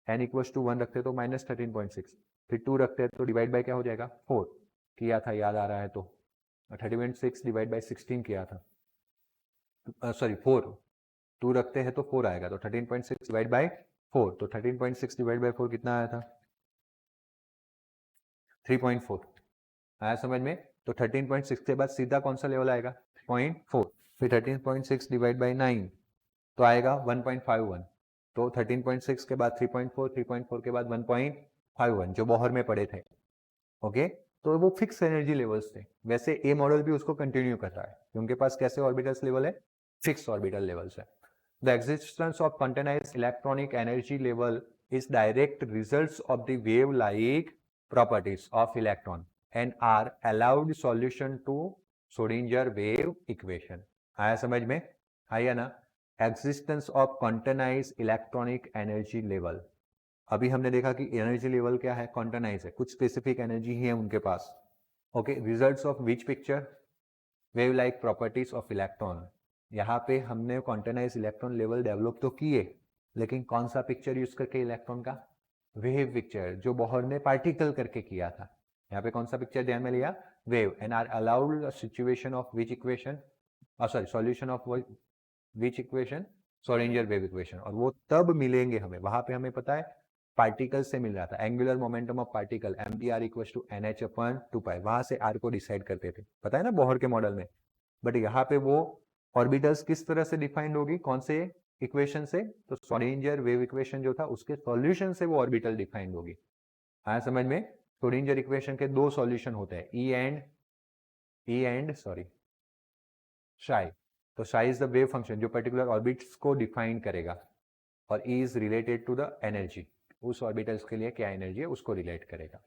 n इक्वल्स टू 1 रखते तो -13.6, फिर 2 रखते तो डिवाइड बाय क्या हो जाएगा, 4 किया था, याद आ रहा है तो 30.6 डिवाइड बाय 16 किया था, सॉरी 4, 2 रखते हैं तो 4 आएगा, तो 13.6 डिवाइड बाय 4, तो 13.6 डिवाइड बाय 4 कितना आया था, 3.4। आया समझ में? तो 13.6 के बाद सीधा कौन सा लेवल आएगा, 0.4, फिर 13.6 डिवाइड बाय 9 तो आएगा 1.51, तो 13.6 के बाद 3.4, 3.4 के बाद 1.51 जो बोहर में पड़े थे। ओके, तो वो फिक्स एनर्जी लेवल्स थे। वैसे ए मॉडल भी उसको कंटिन्यू कर रहा है, उनके पास कैसे ऑर्बिटल्स लेवल है, फिक्स ऑर्बिटल लेवल्स है। The existence of quantized electronic energy level is direct results of the wave-like properties of electron and are allowed solution to Schrodinger wave equation। आया समझ में? आया ना? Existence of quantized electronic energy level, अभी हमने देखा कि एनर्जी लेवल क्या है, क्वांटाइज है, कुछ स्पेसिफिक एनर्जी ही है उनके पास. Okay, results of which picture, wave like properties of electron. यहाँ पे हमने क्वांटाइज इलेक्ट्रॉन लेवल डेवलप तो किए, लेकिन कौन सा पिक्चर यूज करके इलेक्ट्रॉन का, वेव पिक्चर, जो बोहर ने पार्टिकल करके किया था. यहाँ पे कौन सा पिक्चर ध्यान में लिया, wave. And are allowed situation of which equation, sorry solution of which equation, Schrodinger wave equation. और वो तब मिलेंगे हमें, वहां पे हमें पता है पार्टिकल से मिल रहा था, angular momentum of particle mdr equal to nh/2π, वहां से r को डिसाइड करते थे, पता है ना बोहर के मॉडल में. बट यहाँ पे वो ऑर्बिटल्स किस तरह से डिफाइंड होगी, कौन से इक्वेशन से, तो श्रोडिंगर वेव इक्वेशन जो था उसके सॉल्यूशन से वो ऑर्बिटल डिफाइंड होगी. आया समझ में. श्रोडिंगर इक्वेशन के दो सॉल्यूशन होते हैं, ई एंड साई. तो psi is the wave function जो पर्टिकुलर ऑर्बिट्स को डिफाइन करेगा, और E is related to the energy, उस ऑर्बिटल्स के लिए क्या एनर्जी है उसको रिलेट करेगा.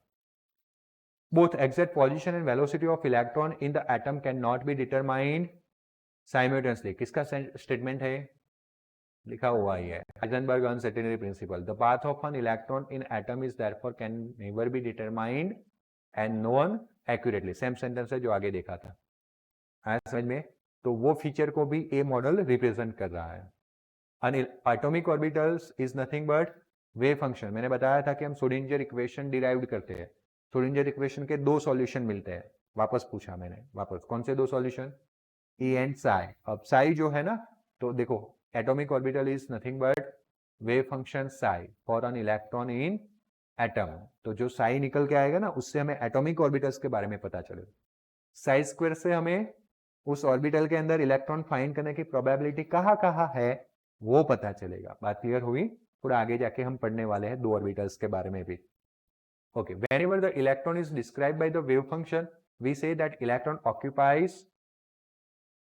Both exact position and velocity of electron in the atom can not be determined simultaneously. किसका स्टेटमेंट है, लिखा हुआ ही है, Heisenberg uncertainty principle. The path of an electron in atom is therefore can never be determined and known accurately. Same sentence है जो आगे देखा था. आया समझ में. तो वो फीचर को भी ए मॉडल रिप्रेजेंट कर रहा है. Atomic orbitals is nothing but wave function. मैंने बताया था कि हम श्रोडिंगर इक्वेशन डिराइव करते हैं, श्रोडिंगर इक्वेशन के दो सॉल्यूशन मिलते हैं. वापस पूछा मैंने, वापस कौन से दो सॉल्यूशन, ई एंड साई. अब साई जो है ना, तो देखो atomic orbital is nothing but wave function psi for an electron in atom. तो जो साई निकल के आएगा ना, उससे हमें एटॉमिक ऑर्बिटल्स के बारे में पता चलेगा. साई स्क्वायर से हमें उस ऑर्बिटल के अंदर इलेक्ट्रॉन फाइंड करने की प्रोबेबिलिटी कहाँ है वो पता चलेगा. बात क्लियर हुई. थोड़ा आगे जाके हम पढ़ने वाले हैं दो ऑर्बिटल्स के बारे में भी. Okay, whenever the electron is described by the wave function we say that electron occupies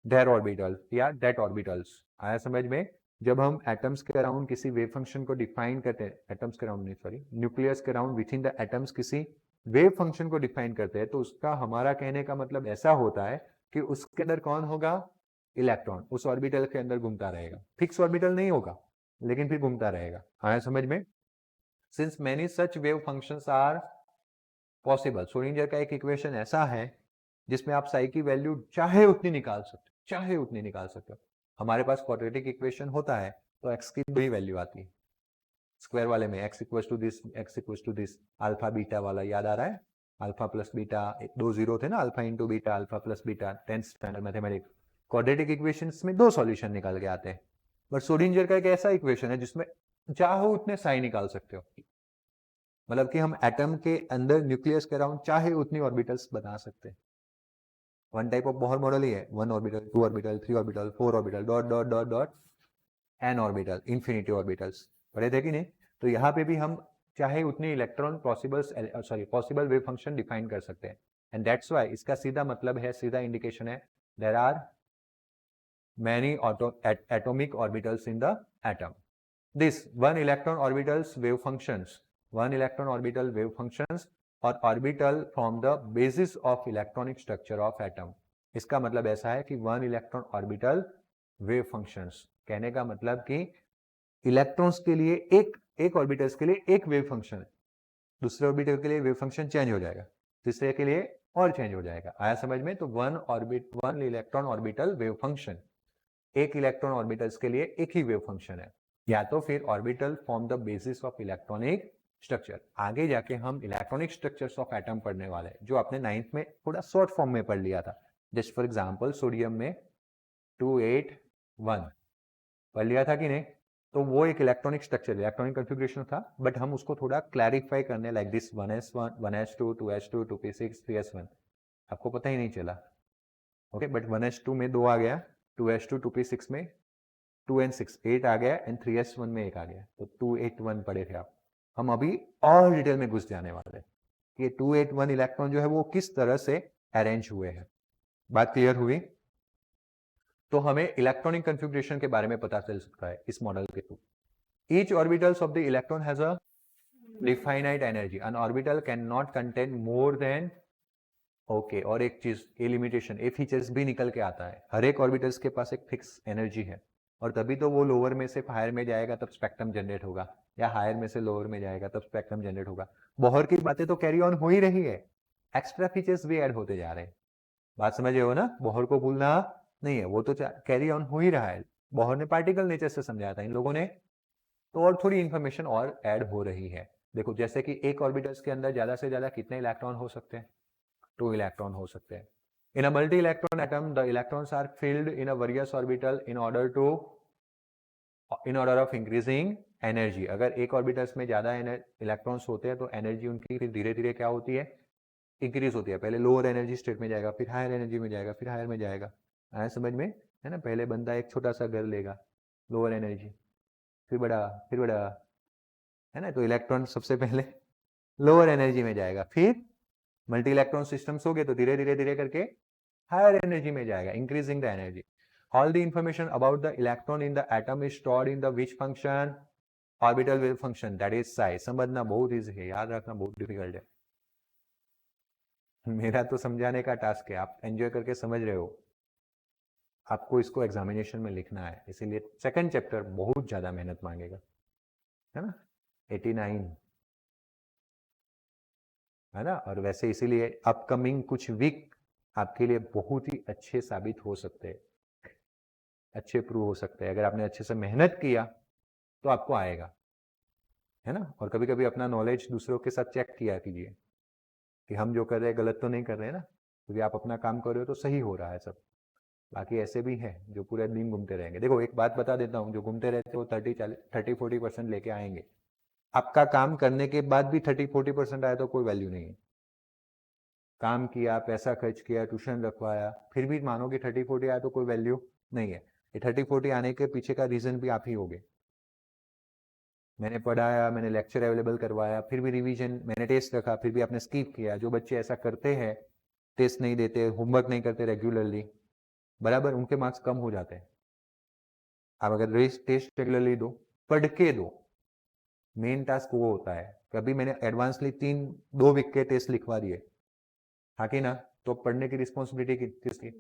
their orbital या दैट ऑर्बिटल्स. आया समझ में. जब हम एटम्स के अराउंड किसी वेव फंक्शन को डिफाइन करते हैं, एटम्स के अराउंड नहीं सॉरी, न्यूक्लियस के around with in the atoms किसी वेव फंक्शन को डिफाइन करते हैं, तो उसका हमारा कहने का मतलब ऐसा होता है कि उसके अंदर कौन होगा, इलेक्ट्रॉन उस ऑर्बिटल के अंदर घूमता रहेगा. फिक्स ऑर्बिटल नहीं होगा, लेकिन फिर घूमता रहेगा. आया समझ में. Since many such wave functions are possible, Schrodinger का एक इक्वेशन ऐसा है जिसमें आप साई की वैल्यू चाहे उतनी निकाल सकते हो. हमारे पास क्वाड्रेटिक इक्वेशन होता है तो एक्स की दो ही वैल्यू आती है. स्क्वायर वाले में x equal to this, x equal to this, alpha beta वाला याद आ रहा है, अल्फा प्लस बीटा, दो जीरो थे ना, alpha into beta, alpha plus beta, 10th standard mathematics. Quadratic equations में दो सॉल्यूशन निकल के आते हैं. बट श्रोडिंगर का एक ऐसा इक्वेशन है जिसमें चाहो उतने साई निकाल सकते हो. मतलब कि हम एटम के अंदर न्यूक्लियस के अराउंड चाहे उतनी ऑर्बिटल्स बना सकते हैं. One type of Bohr model ही है, 1 orbital, 2 orbital, 3 orbital, 4 orbital, dot dot dot dot n orbital, infinity orbitals. पढ़े थे कि नहीं. तो यहाँ पे भी हम चाहे उतने electron possible wave function define कर सकते हैं. एंड दैट्स व्हाई इसका सीधा मतलब है, सीधा इंडिकेशन है, there are many atomic orbitals in the atom. This one electron orbitals wave functions, one electron orbital wave functions or orbital form the basis of electronic structure of atom. इसका मतलब ऐसा है कि one electron orbital wave functions, कहने का मतलब कि electrons के लिए एक ऑर्बिटल्स के लिए एक वेव फंक्शन है, दूसरे ऑर्बिटल के लिए वेव फंक्शन चेंज हो जाएगा, तीसरे के लिए और चेंज हो जाएगा. आया समझ में. तो one electron orbital wave function, एक इलेक्ट्रॉन ऑर्बिटल्स के लिए एक ही वेव फंक्शन है, या तो फिर orbital form the basis of electronic structure. आगे जाके हम इलेक्ट्रॉनिक स्ट्रक्चर्स ऑफ एटम पढ़ने वाले हैं, जो आपने 9th में थोड़ा शॉर्ट फॉर्म में पढ़ लिया था. जस्ट फॉर एग्जांपल सोडियम में 281 पढ़ लिया था कि नहीं. तो वो एक इलेक्ट्रॉनिक स्ट्रक्चर, इलेक्ट्रॉनिक कॉन्फ़िगरेशन था, बट हम उसको थोड़ा क्लैरिफाई करने like this 1s1 1s2 2s2 2p6 3s1, आपको पता ही नहीं चला. ओके, बट 1s2 में 2 आ गया, 2s2 2p6 में 2 and 6 8 आ गया, एंड 3s1 में 1 आ गया, तो 281 पढ़े थे आप. हम अभी और डिटेल में घुस जाने वाले हैं कि 281 इलेक्ट्रॉन जो है वो किस तरह से अरेंज हुए हैं. बात क्लियर हुई. तो हमें इलेक्ट्रॉनिक कॉन्फ़िगरेशन के बारे में पता चल सकता है इस मॉडल के through. Each orbitals of the electron has a definite energy. N orbital can not contain more than, okay, और एक चीज, ए लिमिटेशन, ए फीचर्स भी निकल के आता है. हर एक ऑर्बिटल्स के पास एक फिक्स एनर्जी है. और तभी तो वो लोअर में से हायर में जाएगा तब स्पेक्ट्रम जनरेट होगा, या हायर में से लोअर में जाएगा तब स्पेक्ट्रम जनरेट होगा। बोहर की बातें तो कैरी ऑन हो ही रही है, एक्स्ट्रा फीचर्स भी ऐड होते जा रहे हैं। बात समझ रहे हो ना, बोहर को भूलना नहीं है, वो तो कैरी ऑन हो ही रहा है। बोहर ने पार्टिकल नेचर से समझाया था, इन लोगों ने तो और थोड़ी इंफॉर्मेशन और ऐड हो रही है। देखो जैसे कि एक ऑर्बिटल्स के अंदर ज्यादा से ज्यादा कितने इलेक्ट्रॉन हो सकते हैं, 2 इलेक्ट्रॉन हो सकते हैं। In a multi electron atom the electrons are filled in a various orbital in order of increasing energy. अगर एक ऑर्बिटल्स में ज्यादा इलेक्ट्रॉन्स होते हैं तो एनर्जी उनकी फिर धीरे धीरे क्या होती है, इंक्रीज होती है। पहले लोअर एनर्जी स्टेट में जाएगा, फिर हायर एनर्जी में जाएगा, फिर हायर में जाएगा। आया समझ में, है ना। पहले बंदा एक छोटा सा घर लेगा, लोअर एनर्जी, फिर बड़ा, फिर बड़ा, है ना। तो इलेक्ट्रॉन सबसे पहले लोअर एनर्जी में जाएगा, फिर मल्टी इलेक्ट्रॉन सिस्टम्स हो गए तो धीरे धीरे धीरे करके हायर एनर्जी में जाएगा, increasing the energy. All the information about the electron in the atom is stored in the which function, orbital wave function, that is Sai. समझना बहुत इजी है, याद रखना बहुत डिफिकल्ट है। मेरा तो समझाने का टास्क है, आप एंजॉय करके समझ रहे हो। आपको इसको एग्जामिनेशन में लिखना है, इसीलिए सेकंड चैप्टर बहुत ज्यादा मेहनत मांगेगा, है ना। 89 है ना। और वैसे इसीलिए अपकमिंग कुछ वीक आपके लिए बहुत ही अच्छे साबित हो सकते हैं, अच्छे प्रूव हो सकते हैं। अगर आपने अच्छे से मेहनत किया तो आपको आएगा, है ना। और कभी कभी अपना नॉलेज दूसरों के साथ चेक किया कीजिए कि हम जो कर रहे हैं गलत तो नहीं कर रहे हैं ना, क्योंकि आप अपना काम कर रहे हो तो सही हो रहा है सब। बाकी ऐसे भी हैं जो पूरे दिन घूमते रहेंगे। देखो एक बात बता देता हूँ, जो घूमते रहते हैं वो 30-40% लेके आएंगे। आपका काम करने के बाद भी 30-40% आए तो कोई वैल्यू नहीं है। काम किया, पैसा खर्च किया, ट्यूशन रखवाया, फिर भी मानो कि 30-40 आया तो कोई वैल्यू नहीं है। ये 30-40 आने के पीछे का रीजन भी आप ही होगे। मैंने पढ़ाया, मैंने लेक्चर अवेलेबल करवाया, फिर भी रिवीजन, मैंने टेस्ट रखा, फिर भी आपने स्किप किया। जो बच्चे ऐसा करते हैं, टेस्ट नहीं देते, होमवर्क नहीं करते रेगुलरली, बराबर उनके मार्क्स कम हो जाते हैं। आप अगर टेस्ट रेगुलरली दो, पढ़ के दो, मेन टास्क वो होता है। कभी मैंने एडवांसली 2 वीक के टेस्ट लिखवा दिए, हाँ कि ना, तो पढ़ने की रिस्पॉन्सिबिलिटी किसकी?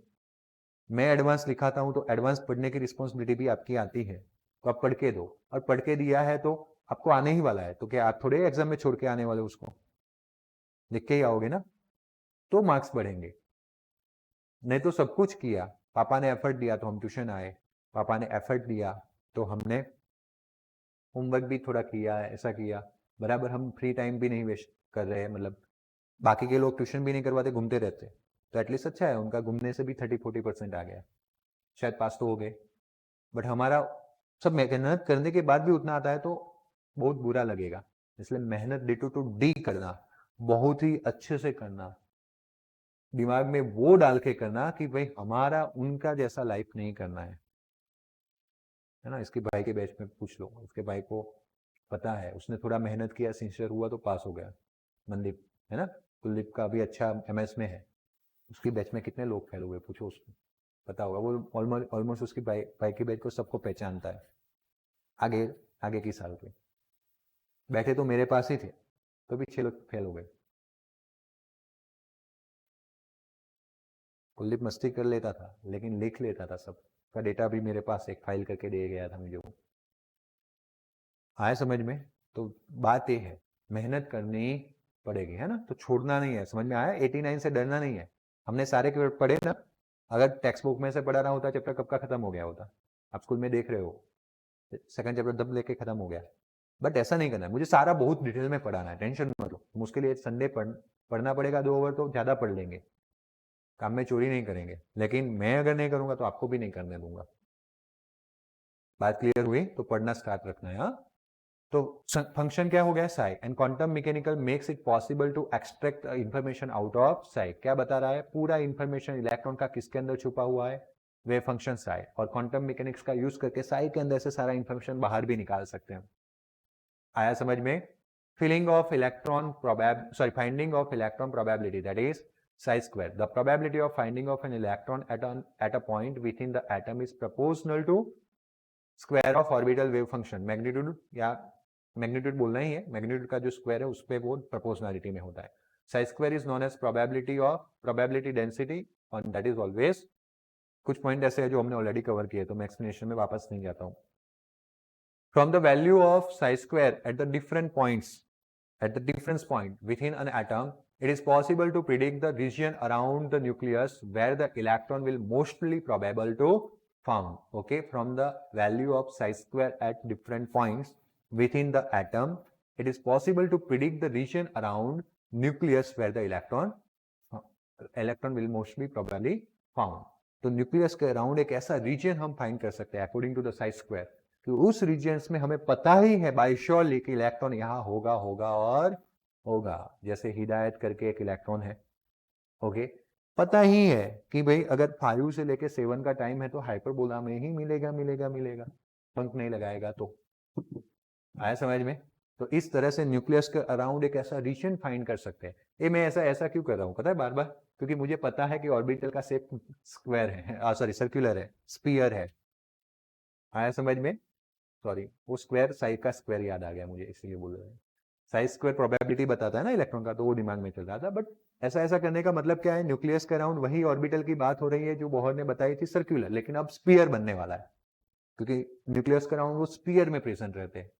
मैं एडवांस लिखाता हूं तो एडवांस पढ़ने की रिस्पॉन्सिबिलिटी भी आपकी आती है। तो आप पढ़ के दो, और पढ़ के दिया है तो आपको आने ही वाला है, तो क्या आप थोड़े एग्जाम में छोड़ के आने वाले, उसको लिख के ही आओगे ना, तो मार्क्स बढ़ेंगे। नहीं तो सब कुछ किया, पापा ने एफर्ट दिया तो हम ट्यूशन आए, पापा ने एफर्ट दिया तो हमने होमवर्क भी थोड़ा किया, ऐसा किया, बराबर। हम फ्री टाइम भी नहीं वेस्ट कर रहे हैं, मतलब बाकी के लोग ट्यूशन भी नहीं करवाते, घूमते रहते, तो एटलीस्ट अच्छा है, उनका घूमने से भी 30-40% आ गया, शायद पास तो हो गए। बट हमारा सब मेहनत करने के बाद भी उतना आता है तो बहुत बुरा लगेगा। इसलिए मेहनत डी टू डी करना, बहुत ही अच्छे से करना, दिमाग में वो डाल के करना कि भाई हमारा उनका जैसा लाइफ नहीं करना है ना। इसके भाई के बैच में पूछ लो, उसके भाई को पता है, उसने थोड़ा मेहनत किया, सिंसियर हुआ तो पास हो गया। मनदीप, है ना, कुलदीप का भी अच्छा MS में है, उसकी बैच में कितने लोग फेल हुए पूछो उसको, पता होगा। वो ऑलमोस्ट उसकी भाई की बैच को सबको पहचानता है। आगे आगे की साल के बैठे तो मेरे पास ही थे, तो भी 6 लोग फेल हो गए। कुलदीप मस्ती कर लेता था लेकिन लिख लेता था, सब का डेटा भी मेरे पास एक फाइल करके दे गया था मुझे वो। आया समझ में? तो बात ये है, मेहनत करनी पड़ेगी, है ना, तो छोड़ना नहीं है। समझ में आया? 89 से डरना नहीं है। हमने सारे पढ़े ना, अगर टेक्स्ट बुक में से पढ़ा रहा होता चैप्टर कब का खत्म हो गया होता। आप स्कूल में देख रहे हो सेकंड चैप्टर दब लेके खत्म हो गया। बट ऐसा नहीं करना है, मुझे सारा बहुत डिटेल में पढ़ाना है, टेंशन मत लो। मुश्किल है संडे पढ़ना पड़ेगा 2 ओवर तो ज़्यादा पढ़ लेंगे, काम में चोरी नहीं करेंगे, लेकिन मैं अगर नहीं करूंगा तो आपको भी नहीं करने दूंगा। बात क्लियर हुई? तो पढ़ना स्टार्ट रखना है। हाँ, तो फंक्शन क्या हो गया? Psi. And quantum mechanical makes it possible to extract information out of psi. क्या बता रहा है? पूरा इंफॉर्मेशन इलेक्ट्रॉन का किसके अंदर छुपा हुआ है? वे फंक्शन साई। और क्वांटम मैकेनिक्स का यूज करके साई के अंदर से सारा इंफॉर्मेशन बाहर भी निकाल सकते हैं। आया समझ में? Filling of electron finding of electron probability, that is psi square. The probability of finding of an electron at a point within the atom is proportional to square of orbital wave function. Magnitude या magnitude बोलना ही है, magnitude का जो square है उस पर वो proportionality में होता है। psi square is known as probability density and that is always कुछ पॉइंट ऐसे है जो हमने ऑलरेडी कवर किए, तो मैं एक्सप्लेनेशन में वापस नहीं जाता हूं. From the value of Sai square at the different points at the difference point within an atom, it is possible to predict the region around the nucleus where the electron will mostly probable to found. Okay, from the value of psi square at different points within the atom, it is possible to predict the region around nucleus where the electron will mostly probably found. तो nucleus के around एक ऐसा region हम find कर सकते हैं according to the psi square कि उस रीजन्स में हमें पता ही है बाय श्योरली कि इलेक्ट्रॉन यहाँ होगा होगा और होगा. जैसे हिदायत करके एक इलेक्ट्रॉन है. ओके, पता ही है कि भाई अगर 5 से लेके 7 का टाइम है तो हाइपरबोला में ही मिलेगा मिलेगा मिलेगा, पंख नहीं लगाएगा तो. आया समझ में? तो इस तरह से न्यूक्लियस के अराउंड एक ऐसा रीजन फाइंड कर सकते हैं. ये मैं ऐसा क्यों कर रहा हूँ पता है बार बार? क्योंकि मुझे पता है कि ऑर्बिटल का शेप स्क्वायर है, सॉरी सर्कुलर है, स्फीयर है. आया समझ में? सॉरी, वो स्क्वायर साई का स्क्वायर याद आ गया मुझे, इसलिए बोल रहे हैं. साई स्क्वायर प्रोबेबिलिटी बताता है ना इलेक्ट्रॉन का, तो वो दिमाग में चल रहा था. बट ऐसा करने का मतलब क्या है? न्यूक्लियस के अराउंड वही ऑर्बिटल की बात हो रही है जो बोहर ने बताई थी सर्कुलर, लेकिन अब स्पीयर बनने वाला है क्योंकि न्यूक्लियस के अराउंड वो स्पीयर में प्रेजेंट रहते हैं.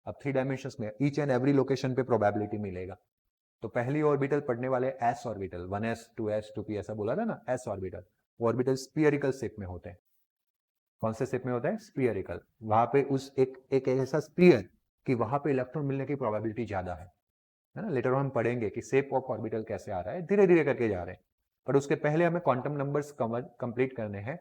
अब 3 डायमेंशंस में ईच एंड एवरी लोकेशन पे प्रोबेबिलिटी मिलेगा. तो पहली ऑर्बिटल पढ़ने वाले S orbital, 1s 2s 2p ऐसा बोला था ना, एस ऑर्बिटल. वो ऑर्बिटल स्पीयरिकल शेप में होते हैं. कौन से शेप में होता है? स्पीयरिकल. वहां पे उस एक ऐसा स्पीयर कि वहां पे इलेक्ट्रॉन मिलने की प्रोबेबिलिटी ज्यादा है ना. लेटर हम पढ़ेंगे कि शेप ऑफ ऑर्बिटल कैसे आ रहा है, धीरे धीरे करके जा रहे हैं. पर उसके पहले हमें क्वांटम नंबर्स कंप्लीट करने हैं.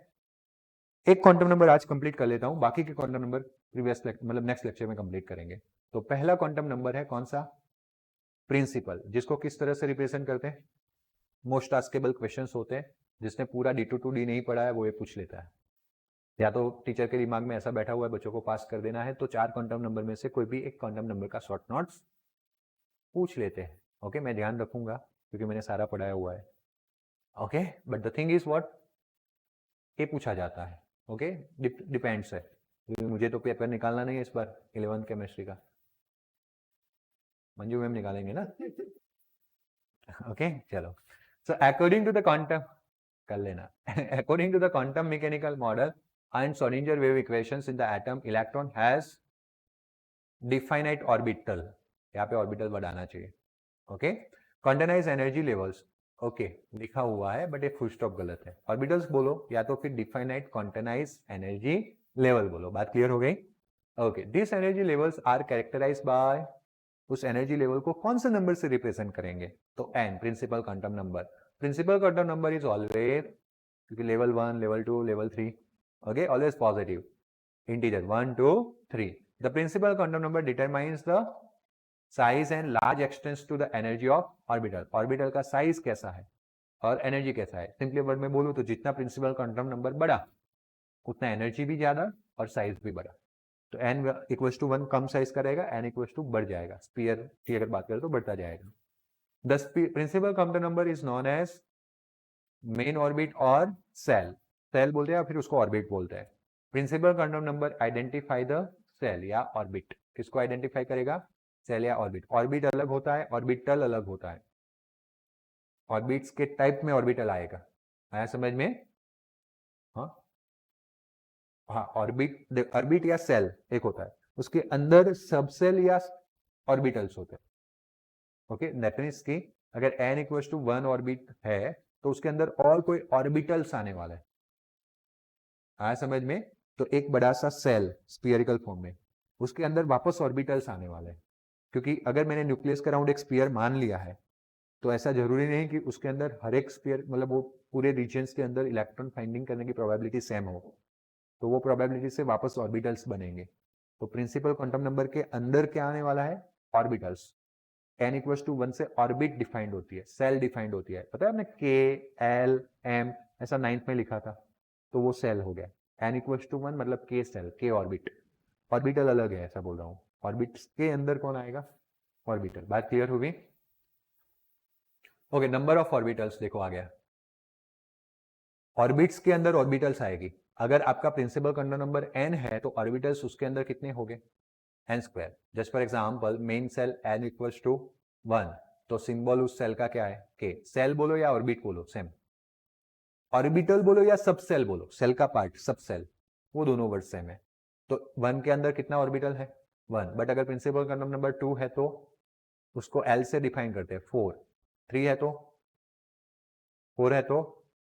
एक क्वांटम नंबर आज कंप्लीट कर लेता हूं, बाकी के क्वांटम नंबर प्रीवियस मतलब नेक्स्ट लेक्चर में कंप्लीट करेंगे. तो पहला क्वांटम नंबर है कौन सा? प्रिंसिपल, जिसको किस तरह से रिप्रेजेंट करते हैं? मोस्ट आस्केबल क्वेश्चंस होते हैं. जिसने पूरा D2 to D नहीं पढ़ा है वो ये पूछ लेता है, या तो टीचर के दिमाग में ऐसा बैठा हुआ है बच्चों को पास कर देना है, तो 4 क्वांटम नंबर में से कोई भी एक क्वांटम नंबर का शॉर्ट नोट्स पूछ लेते हैं. ओके, मैं ध्यान रखूंगा क्योंकि मैंने सारा पढ़ाया हुआ है. Okay, but the thing is what, ये पूछा जाता है. ओके, डिपेंड्स है. मुझे तो पेपर निकालना नहीं है इस बार 11th केमिस्ट्री का, मंजू मैम निकालेंगे ना. ओके चलो. So according to the quantum, कर लेना. According to the quantum mechanical model and Schrodinger wave equations in the atom, electron has definite orbital. यहाँ पे ऑर्बिटल बढ़ाना चाहिए. Okay, quantize energy levels. Okay, लिखा हुआ है बट ये फुल स्टॉप गलत है. ऑर्बिटल्स बोलो या तो फिर डिफाइनाइट क्वांटाइज एनर्जी लेवल बोलो. बात क्लियर हो गई? Okay, this energy levels are characterized by, उस एनर्जी लेवल को कौन से नंबर से रिप्रेजेंट करेंगे? तो n, principal quantum number. Principal quantum number is always, क्योंकि level 1, level 2, level 3, okay, always positive, integer 1 2 3. The principal quantum number determines the size and large extends to the energy of orbital. orbital का size कैसा है और energy कैसा है? Simply word में बोलूं तो जितना प्रिंसिपल क्वांटम नंबर बढ़ा उतना एनर्जी भी ज्यादा और साइज भी बढ़ा. तो n इक्वल्स टू 1 कम साइज का रहेगा, n इक्वल्स टू बढ़ जाएगा. स्पीयर की अगर बात करें तो बढ़ता जाएगा. The principal quantum number is known as main orbit और सेल. सेल बोलते हैं या फिर उसको ऑर्बिट बोलते हैं. Principal quantum number identify the shell या ऑर्बिट. किसको आइडेंटिफाई करेगा? सेल या ऑर्बिट. ऑर्बिट अलग होता है, ऑर्बिटल अलग होता है. ऑर्बिट्स के टाइप में ऑर्बिटल आएगा. आया समझ में? हाँ हाँ, ऑर्बिट या सेल एक होता है, उसके अंदर सबसेल या ऑर्बिटल्स होते हैं. ओके, दैट मींस कि अगर n इक्वल्स टू 1 ऑर्बिट है तो उसके अंदर और कोई ऑर्बिटल्स आने वाला है. आया समझ में? तो एक बड़ा सा सेल स्फीयरिकल फॉर्म में, उसके अंदर वापस ऑर्बिटल्स आने वाले हैं. क्योंकि अगर मैंने न्यूक्लियस के अराउंड एक स्फीयर मान लिया है तो ऐसा जरूरी नहीं कि उसके अंदर हर एक स्फीयर मतलब वो पूरे रीजन्स के अंदर इलेक्ट्रॉन फाइंडिंग करने की प्रोबेबिलिटी सेम हो. तो वो प्रोबेबिलिटी से वापस ऑर्बिटल्स बनेंगे. तो प्रिंसिपल क्वांटम नंबर के अंदर क्या आने वाला है? ऑर्बिटल्स. n इक्वल्स टू 1 से ऑर्बिट डिफाइंड होती है, सेल डिफाइंड होती है. पता है आपने k l m ऐसा 9th में लिखा था, तो वो सेल हो गया. n इक्वल्स टू 1 मतलब k shell, k orbit. Orbital अलग है ऐसा बोल रहा हूं. ऑर्बिट के अंदर कौन आएगा? ऑर्बिटल. बात क्लियर हो गई? ओके, नंबर ऑफ ऑर्बिटल्स देखो आ गया. ऑर्बिट्स के अंदर ऑर्बिटल्स आएगी. अगर आपका प्रिंसिपल क्वांटम नंबर n है तो ऑर्बिटल्स उसके अंदर कितने हो गए? n square. Just for example main shell n equals to 1, तो सिंबल उस सेल का क्या है? k. सेल बोलो या ऑर्बिट बोलो सेम. ऑर्बिटल बोलो या सब सेल बोलो, सेल का पार्ट सब सेल, वो दोनों वर्ड सेम है। तो 1 के अंदर कितना ऑर्बिटल है 1, बट अगर प्रिंसिपल क्वांटम नंबर 2 है तो उसको L से डिफाइन करते हैं 4, 3 है तो 4 है तो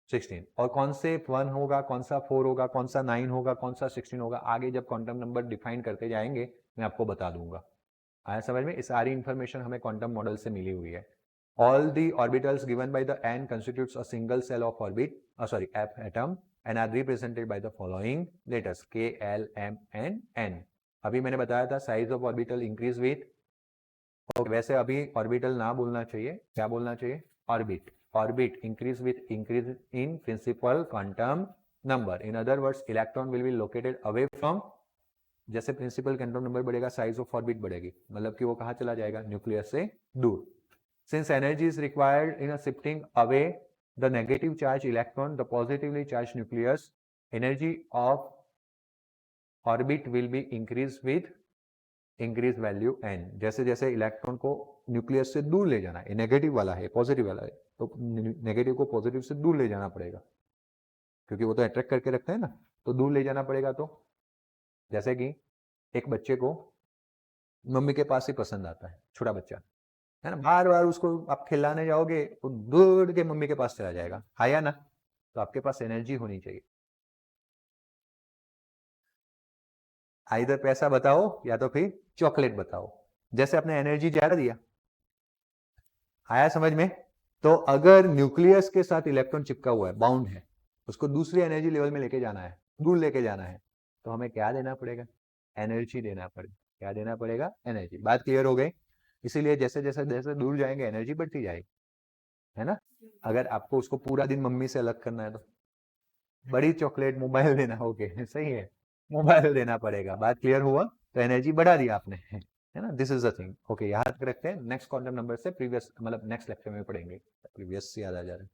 16, और कौन से 1 होगा, कौन सा 4 होगा, कौन सा 9 होगा, कौन सा 16 होगा, आगे जब क्वांटम नंबर डिफाइन करते जाएंगे मैं आपको बता दूंगा। आया समझ में? इस सारी इंफॉर्मेशन हमें क्वांटम मॉडल से मिली हुई है। All the orbitals given by the n constitutes a single cell of orbit, atom and are represented by the following letters K, L, M and N। अभी मैंने बताया था size of orbital increase with, वैसे अभी orbital ना बोलना चाहिए, क्या बोलना चाहिए? Orbit. Orbit increase with increase in principle quantum number. In other words electron will be located away from, जैसे प्रिंसिपल क्वांटम नंबर बढ़ेगा साइज ऑफ ऑर्बिट बढ़ेगी, मतलब कि वो कहाँ चला जाएगा? न्यूक्लियस से दूर। Since energy is required in a shifting away the negative charge electron, the positively charged nucleus, energy of orbit will be increased with increased value n। जैसे जैसे इलेक्ट्रॉन को न्यूक्लियस से दूर ले जाना है, नेगेटिव वाला है पॉजिटिव वाला है, तो नेगेटिव को पॉजिटिव से दूर ले जाना पड़ेगा, क्योंकि वो तो अट्रैक्ट करके रखते हैं ना, तो दूर ले जाना पड़ेगा। तो जैसे कि एक बच्चे को मम्मी के पास ही पसंद आता है, छोटा बच्चा है ना, बार बार उसको आप खिलाने जाओगे तो दूर के मम्मी के पास चला जाएगा, आया ना? तो आपके पास एनर्जी होनी चाहिए, इधर पैसा बताओ या तो फिर चॉकलेट बताओ। जैसे आपने एनर्जी ज्यादा दिया, आया समझ में? तो अगर न्यूक्लियस के साथ इलेक्ट्रॉन चिपका हुआ है, बाउंड है, उसको दूसरी एनर्जी लेवल में लेके जाना है, दूर लेके जाना है, तो हमें क्या देना पड़ेगा? एनर्जी देना पड़ेगा। क्या देना पड़ेगा? एनर्जी। बात क्लियर हो गई? इसीलिए जैसे जैसे जैसे दूर जाएंगे एनर्जी बढ़ती जाएगी, है ना? अगर आपको उसको पूरा दिन मम्मी से अलग करना है तो बड़ी चॉकलेट, मोबाइल देना, ओके सही है, मोबाइल देना पड़ेगा। बात क्लियर हुआ? तो एनर्जी बढ़ा दिया आपने, है ना? This is the thing. Okay, यहाँ तक रखते हैं, नेक्स्ट क्वांटम नंबर से प्रीवियस, मतलब नेक्स्ट लेक्चर में पढ़ेंगे, प्रीवियस से याद आ जा रहा है।